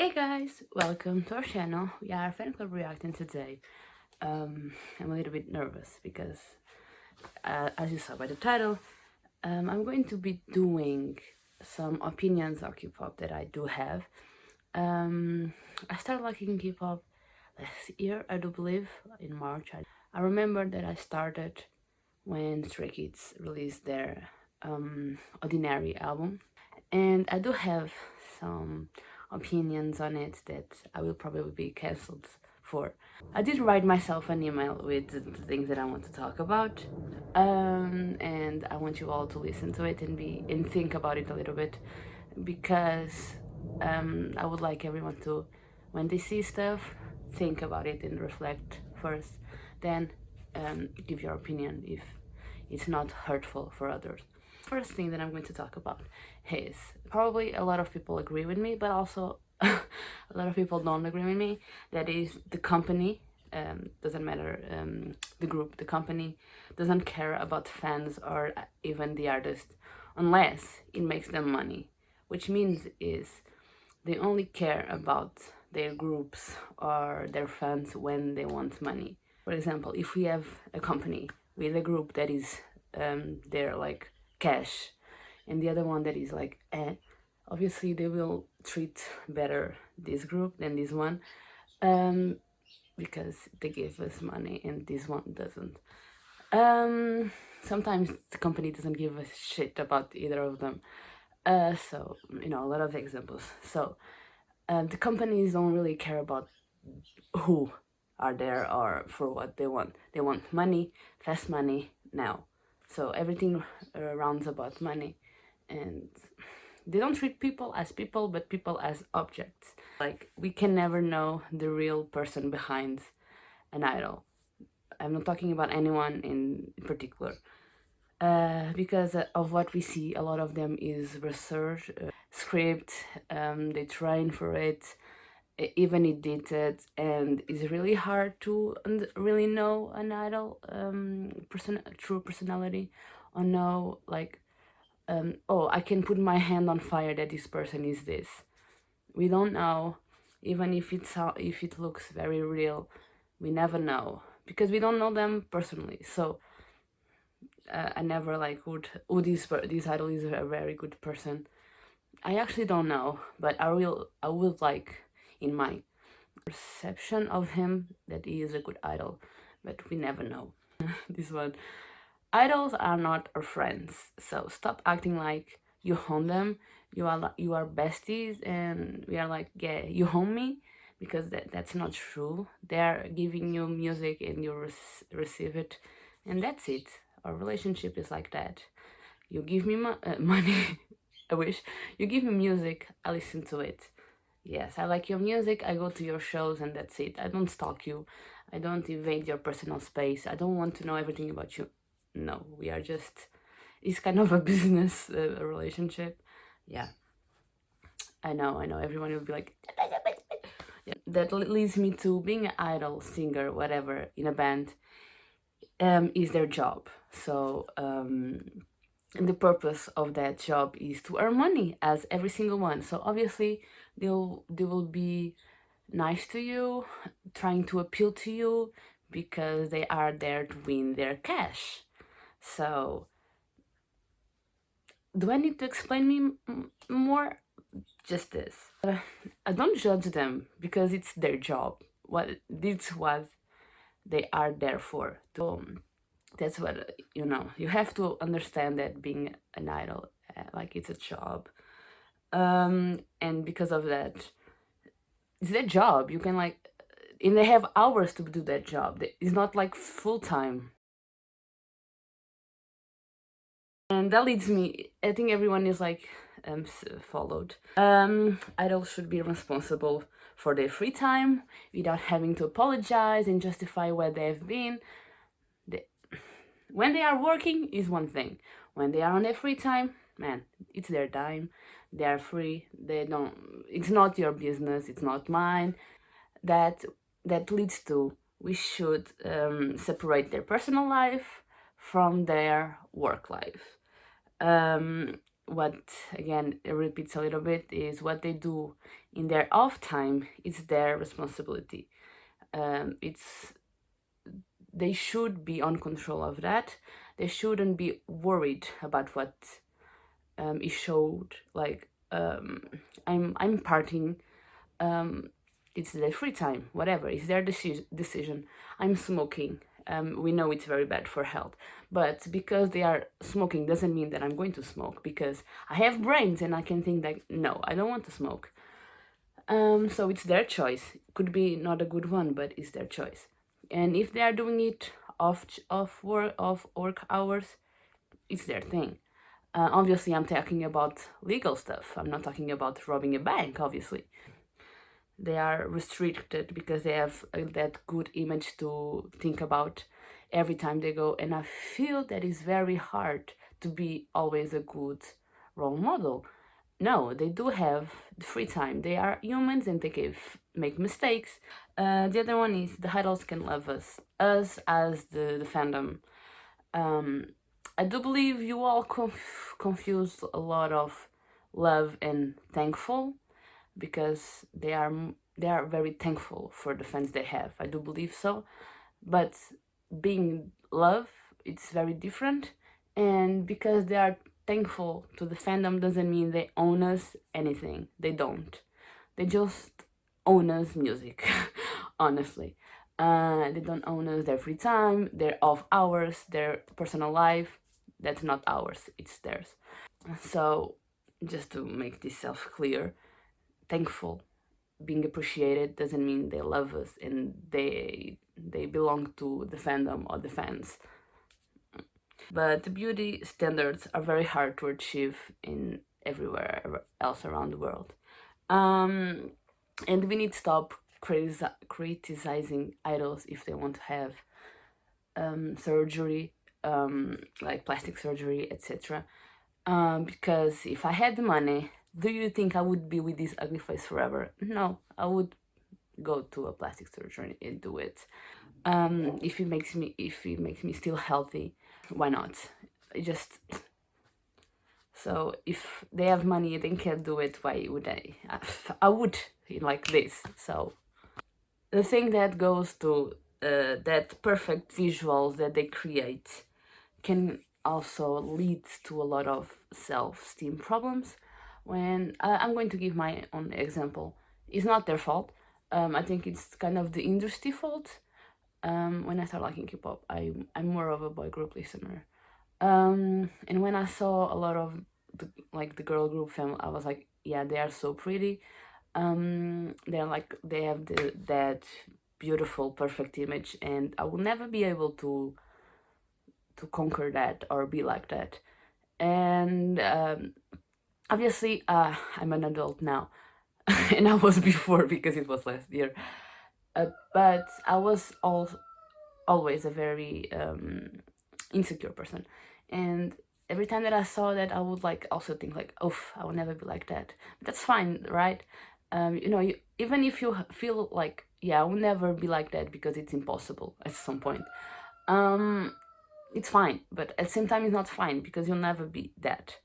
Hey guys, welcome to our channel. We are FanClub reacting today. I'm a little bit nervous because, as you saw by the title, I'm going to be doing some opinions on K-pop that I do have. I started liking K-pop last year, I do believe, in March. I remember that I started when Stray Kids released their Ordinary album, and I do have some opinions on it that I will probably be cancelled for. I did write myself an email with the things that I want to talk about, and I want you all to listen to it and think about it a little bit, because I would like everyone to, when they see stuff, think about it and reflect first, then give your opinion if it's not hurtful for others. First thing that I'm going to talk about is, probably a lot of people agree with me, but also a lot of people don't agree with me. That is, the company, doesn't matter, the group, the company doesn't care about fans or even the artist unless it makes them money, which means is they only care about their groups or their fans when they want money. For example, if we have a company with a group that is they're like cash, and the other one that is like obviously they will treat better this group than this one, because they give us money and this one doesn't. Sometimes the company doesn't give a shit about either of them. So, you know, a lot of examples. So the companies don't really care about who are there or for what they want. They want money, fast money, now. So everything rounds about money, and they don't treat people as people, but people as objects. Like, we can never know the real person behind an idol. I'm not talking about anyone in particular, because of what we see. A lot of them is research, script, they train for it, even edited, and it's really hard to really know an idol true personality, or know, like, oh, I can put my hand on fire that this person is this. We don't know, even if it looks very real. We never know because we don't know them personally. So I never like would this idol is a very good person. I actually don't know, but I would like, in my perception of him, that he is a good idol, but we never know. This one. Idols are not our friends, so stop acting like you own them. You are besties, and we are like, yeah, you own me, because that's not true. They are giving you music and you receive it, and that's it. Our relationship is like that. You give me money. I wish. You give me music, I listen to it. Yes, I like your music, I go to your shows, and that's it. I don't stalk you. I don't invade your personal space. I don't want to know everything about you. No, we are just... It's kind of a business relationship. Yeah, I know. Everyone will be like... Yeah, that leads me to being an idol, singer, whatever, in a band, is their job. So, and the purpose of that job is to earn money, as every single one. So obviously they will be nice to you, trying to appeal to you, because they are there to win their cash. So do I need to explain me more? Just this. I don't judge them, because it's their job. It's what they are there for. That's what, you know, you have to understand that being an idol, like, it's a job, and because of that, it's their job. You can, like, and they have hours to do that job. It's not like full-time. And that leads me, I think everyone is like followed. Idols should be responsible for their free time without having to apologize and justify where they've been. When they are working is one thing. When they are on their free time, man, it's their time. They are free. They don't. It's not your business. It's not mine. That leads to, we should separate their personal life from their work life. what again it repeats a little bit is what they do in their off time is their responsibility. It's They should be on control of that. They shouldn't be worried about what is showed. Like I'm partying. It's their free time. Whatever. It's their decision. I'm smoking. We know it's very bad for health, but because they are smoking doesn't mean that I'm going to smoke, because I have brains and I can think that no, I don't want to smoke. So it's their choice. Could be not a good one, but it's their choice. And if they are doing it off work hours, it's their thing. Obviously, I'm talking about legal stuff. I'm not talking about robbing a bank. Obviously, they are restricted because they have that good image to think about every time they go. And I feel that it's very hard to be always a good role model. No, they do have the free time. They are humans and they can make mistakes. The other one is the idols can love us as the fandom. I do believe you all confuse a lot of love and thankful, because they are very thankful for the fans they have. I do believe so, but being love, it's very different. And because they are thankful to the fandom doesn't mean they own us anything. They don't. They just own us music. Honestly, they don't own us their free time, their off hours, their personal life. That's not ours, it's theirs. So just to make this self clear, thankful, being appreciated doesn't mean they love us and they belong to the fandom or the fans. But the beauty standards are very hard to achieve in everywhere else around the world. And we need to stop criticizing idols if they want to have surgery, like plastic surgery, etc. Because if I had the money, do you think I would be with this ugly face forever? No, I would go to a plastic surgery and do it. If it makes me still healthy, why not? I just So if they have money and they can do it, why would I would like this. So the thing that goes to that perfect visuals that they create can also lead to a lot of self-esteem problems. When I'm going to give my own example, it's not their fault. I think it's kind of the industry fault. When I started liking K-pop, I'm more of a boy group listener. And when I saw a lot of the girl group film, I was like, yeah, they are so pretty. They're like, they have that beautiful, perfect image, and I will never be able to conquer that or be like that. And obviously, I'm an adult now, and I was before because it was last year. But I was always a very insecure person, and every time that I saw that, I would like also think like, oh, I will never be like that. But that's fine, right? Even if you feel like, yeah, I will never be like that because it's impossible at some point. It's fine, but at the same time, it's not fine because you'll never be that.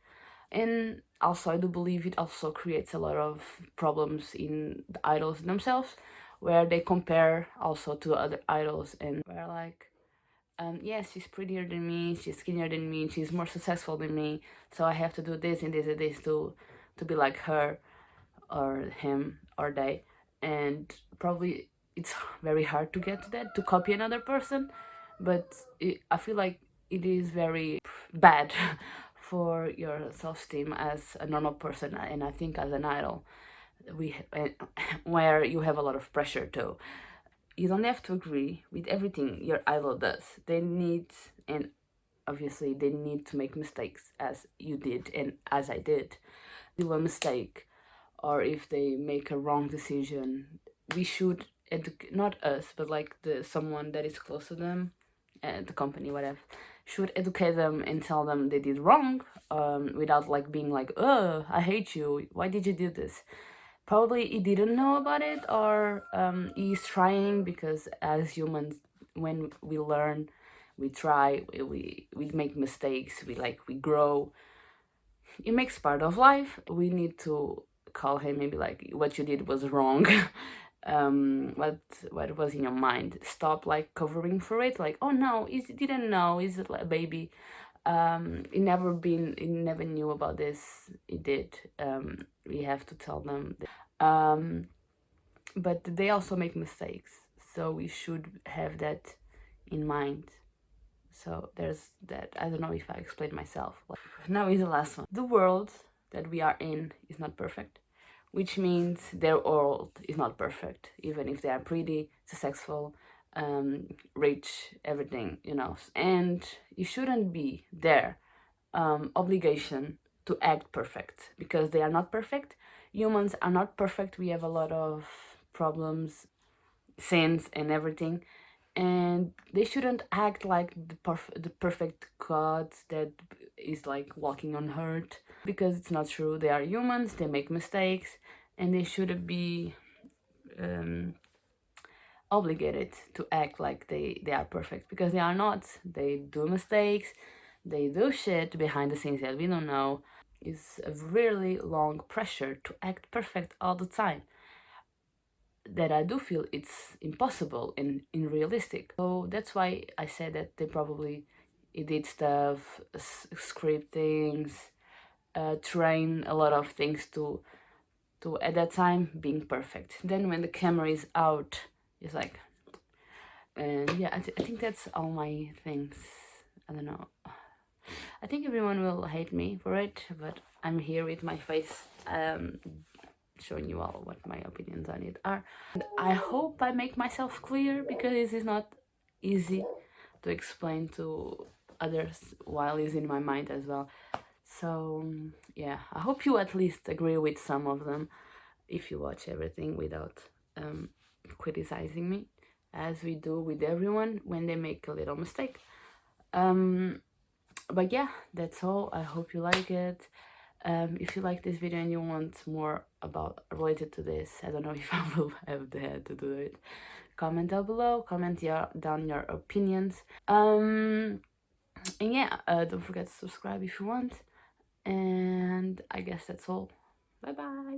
And also, I do believe it also creates a lot of problems in the idols themselves, where they compare also to other idols, and where like, yes, she's prettier than me, she's skinnier than me, she's more successful than me, so I have to do this and this and this to be like her or him or they. And probably it's very hard to get to that, to copy another person, but I feel like it is very bad for your self-esteem as a normal person, and I think as an idol, where you have a lot of pressure too. You don't have to agree with everything your idol does. They need, and obviously they need to make mistakes as you did and as I did. Do a mistake, or if they make a wrong decision, we should not us, but like the someone that is close to them, the company, whatever, should educate them and tell them they did wrong, without like being like, oh, I hate you, why did you do this? Probably he didn't know about it, or he's trying, because as humans, when we learn, we try, we make mistakes, we grow. it makes part of life. We need to call him, maybe like, what you did was wrong. What was in your mind? Stop like covering for it, like, oh no, he didn't know, he's a baby. He never knew about this. He did. We have to tell them. But they also make mistakes, so we should have that in mind. So there's that. I don't know if I explained myself. Now is the last one. The world that we are in is not perfect, which means their world is not perfect, even if they are pretty, successful, rich, everything, you know. And you shouldn't be their obligation to act perfect, because they are not perfect. Humans are not perfect. We have a lot of problems, sins, and everything, and they shouldn't act like the perfect god that is like walking on earth, because it's not true. They are humans, they make mistakes, and they shouldn't be obligated to act like they are perfect, because they are not. They do mistakes, they do shit behind the scenes that we don't know. It's a really long pressure to act perfect all the time, that I do feel it's impossible and unrealistic. So that's why I said that they probably edit stuff, script things, train a lot of things to at that time being perfect. Then when the camera is out, it's like, and yeah, I think that's all my things. I don't know. I think everyone will hate me for it, but I'm here with my face, showing you all what my opinions on it are. And I hope I make myself clear, because this is not easy to explain to others while it's in my mind as well. So yeah, I hope you at least agree with some of them if you watch everything without criticizing me, as we do with everyone when they make a little mistake. But yeah, that's all. I hope you like it. If you like this video and you want more about related to this, I don't know if I will have the head to do it, comment down below, comment down your opinions. And yeah, don't forget to subscribe if you want. And I guess that's all. Bye bye.